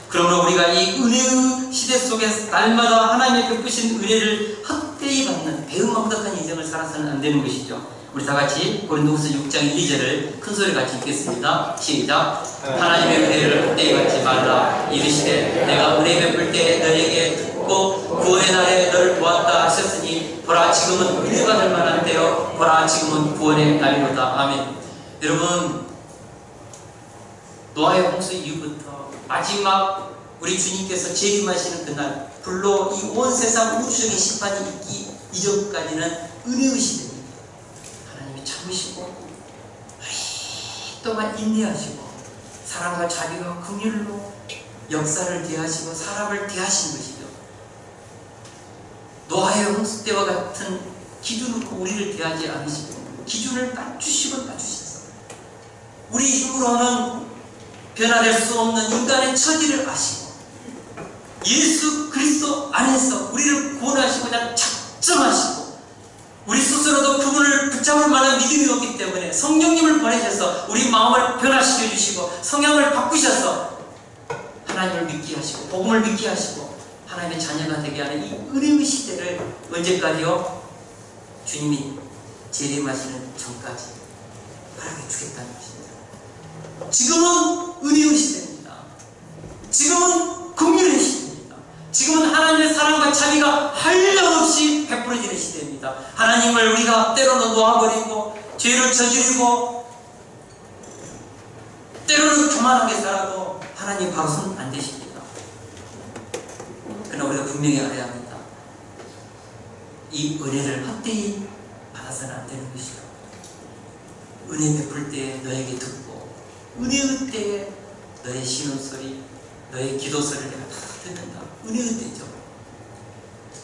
그러므로 우리가 이 은혜의 시대 속에서 날마다 하나님의 베푸신 은혜를 헛되이 받는 배은망덕한 인생을 살아서는 안 되는 것이죠. 우리 다 같이 고린도후서 6장 1, 2절을 큰 소리 같이 읽겠습니다. 시작. 하나님의 은혜를 헛되이 받지 말라. 이르시되 내가 은혜 베풀 때 너에게 듣고 구원의 날에 너를 도왔다 하셨으니 보라 지금은 은혜 받을 만한 때요 보라 지금은 구원의 날이로다. 아멘. 여러분, 노아의 홍수 이후부터 마지막 우리 주님께서 재림하시는 그날 불로 이 온 세상 우주적인 심판이 있기 이전까지는 은혜의 시대입니다. 하나님이 참으시고 오랫동안 인내하시고 사랑과 자비와 긍휼로 역사를 대하시고 사람을 대하신 것이죠. 노아의 홍수 때와 같은 기준으로 우리를 대하지 않으시고 기준을 낮추시고 우리 힘으로는 변화될 수 없는 인간의 처지를 아시고 예수 그리스도 안에서 우리를 구원하시고자 작정하시고 우리 스스로도 그분을 붙잡을 만한 믿음이 없기 때문에 성령님을 보내셔서 우리 마음을 변화시켜 주시고 성향을 바꾸셔서 하나님을 믿게 하시고 복음을 믿게 하시고 하나님의 자녀가 되게 하는 이 은혜의 시대를 언제까지요? 주님이 재림하시는 전까지 허락해 주겠다는 것입니다. 지금은 은혜의 시대입니다. 지금은 긍휼의 시대입니다. 지금은 하나님의 사랑과 자비가 한량없이 베풀어지는 시대입니다. 하나님을 우리가 때로는 놓아버리고 죄를 저지르고 때로는 교만하게 살아도 하나님 바로 손 안 대십니다. 그러나 우리가 분명히 알아야 합니다. 이 은혜를 헛되이 받아서는 안 되는 것이요. 은혜 베풀 때 너에게 듣고 은혜의 때에 너의 신음소리, 너의 기도소리를 내가 다 듣는다. 은혜의 때죠.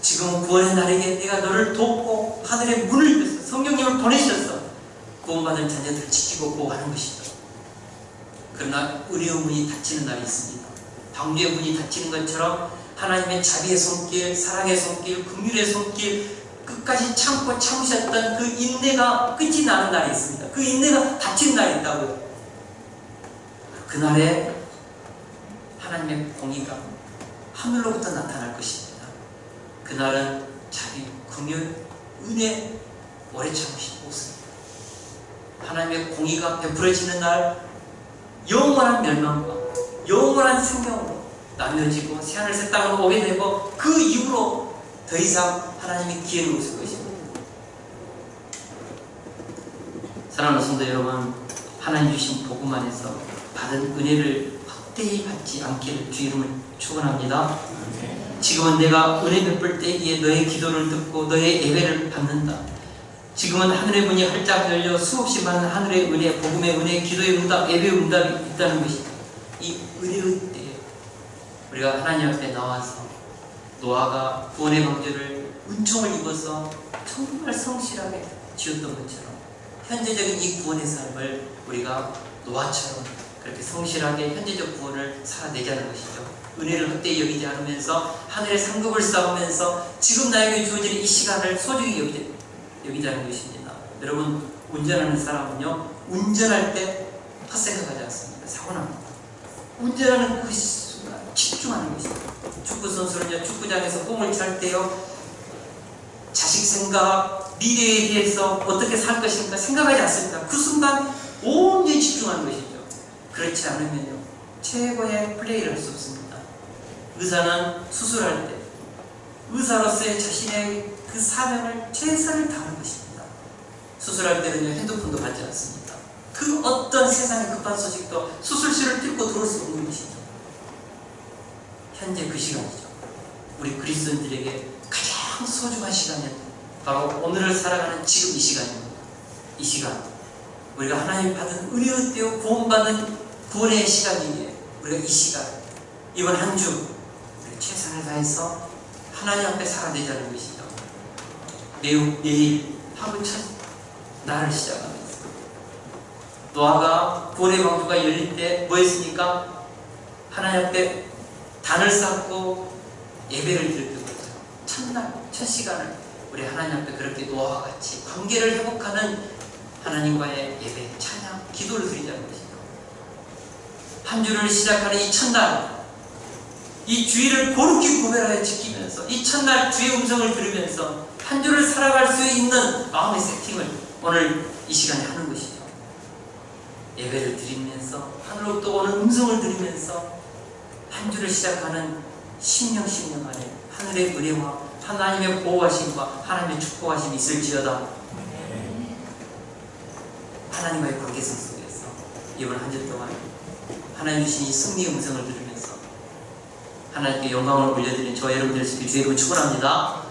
지금 구원의 날에게 내가 너를 돕고 하늘의 문을 열어서 성령님을 보내셔서 구원받은 자녀들을 지키고 보호하는 것이죠. 그러나 은혜의 문이 닫히는 날이 있습니다. 방주의 문이 닫히는 것처럼 하나님의 자비의 손길, 사랑의 손길, 긍휼의 손길, 끝까지 참고 참으셨던 그 인내가 끝이 나는 날이 있습니다. 그 인내가 닫힌 날이 있다고요. 그날에 하나님의 공의가 하늘로부터 나타날 것입니다. 그날은 자비, 긍휼, 은혜, 오래 참으신 모습, 하나님의 공의가 베풀어지는 날, 영원한 멸망과 영원한 생명으로 나뉘어지고 새하늘 새 땅으로 오게 되고 그 이후로 더 이상 하나님이 기회 놓으실 것입니다. 사랑하는 성도 여러분, 하나님 주신 복음 안에서 받은 은혜를 헛되이 받지 않기를 주 이름을 축원합니다. 지금은 내가 은혜 베풀 때기에 너의 기도를 듣고 너의 예배를 받는다. 지금은 하늘의 문이 활짝 열려 수없이 많은 하늘의 은혜, 복음의 은혜, 기도의 응답, 예배의 응답이 있다는 것이다. 이 은혜의 때에 우리가 하나님 앞에 나와서 노아가 구원의 방주를 은총을 입어서 정말 성실하게 지었던 것처럼 현재적인 이 구원의 삶을 우리가 노아처럼 그렇게 성실하게 현재적 구원을 살아내자는 것이죠. 은혜를 헛되이 여기지 않으면서 하늘의 상급을 쌓으면서 지금 나에게 주어지는 이 시간을 소중히 여기자는 것입니다. 여러분, 운전하는 사람은요, 운전할 때 헛생각하지 않습니다. 사고 납니다. 운전하는 그 순간 집중하는 것입니다. 축구 선수는요, 축구장에서 공을 찰 때요, 자식 생각, 미래에 대해서 어떻게 살 것인가 생각하지 않습니다. 그 순간 온전히 집중하는 것이죠. 그렇지 않으면요, 최고의 플레이를 할 수 없습니다. 의사는 수술할 때 의사로서의 자신의 그 사명을 최선을 다하는 것입니다. 수술할 때는요, 핸드폰도 받지 않습니다. 그 어떤 세상의 급한 소식도 수술실을 뚫고 들어올 수 없는 것이죠. 현재 그 시간이죠. 우리 그리스도인들에게 가장 소중한 시간은 바로 오늘을 살아가는 지금 이 시간입니다. 이 시간, 우리가 하나님 받은 은혜의 때요, 구원받은 구원의 시간이기에 우리가 이 시간, 이번 한 주 우리 최선을 다해서 하나님 앞에 살아내자는 것이죠. 내일 하루 첫 날을 시작합니다. 노아가 구원의 방주가 열릴 때 뭐 했습니까? 하나님 앞에 단을 쌓고 예배를 드렸던 거죠. 첫날, 첫 시간을 우리 하나님 앞에 그렇게 노아와 같이 관계를 회복하는 하나님과의 예배, 찬양, 기도를 드리자는 것이죠. 한 주를 시작하는 이 첫날, 이 주의를 거룩히 구별하여 지키면서 이 첫날 주의 음성을 들으면서 한 주를 살아갈 수 있는 마음의 세팅을 오늘 이 시간에 하는 것이죠. 예배를 드리면서 하늘로부터 오는 음성을 들으면서 한 주를 시작하는 심령 안에 하늘의 은혜와 하나님의 보호하심과 하나님의 축복하심이 있을지어다. 하나님과의 관계성 속에서 이번 한 주 동안 하나님 주신 이 승리의 음성을 들으면서 하나님께 영광을 올려드리는 저와 여러분들 주 여러분 축원합니다.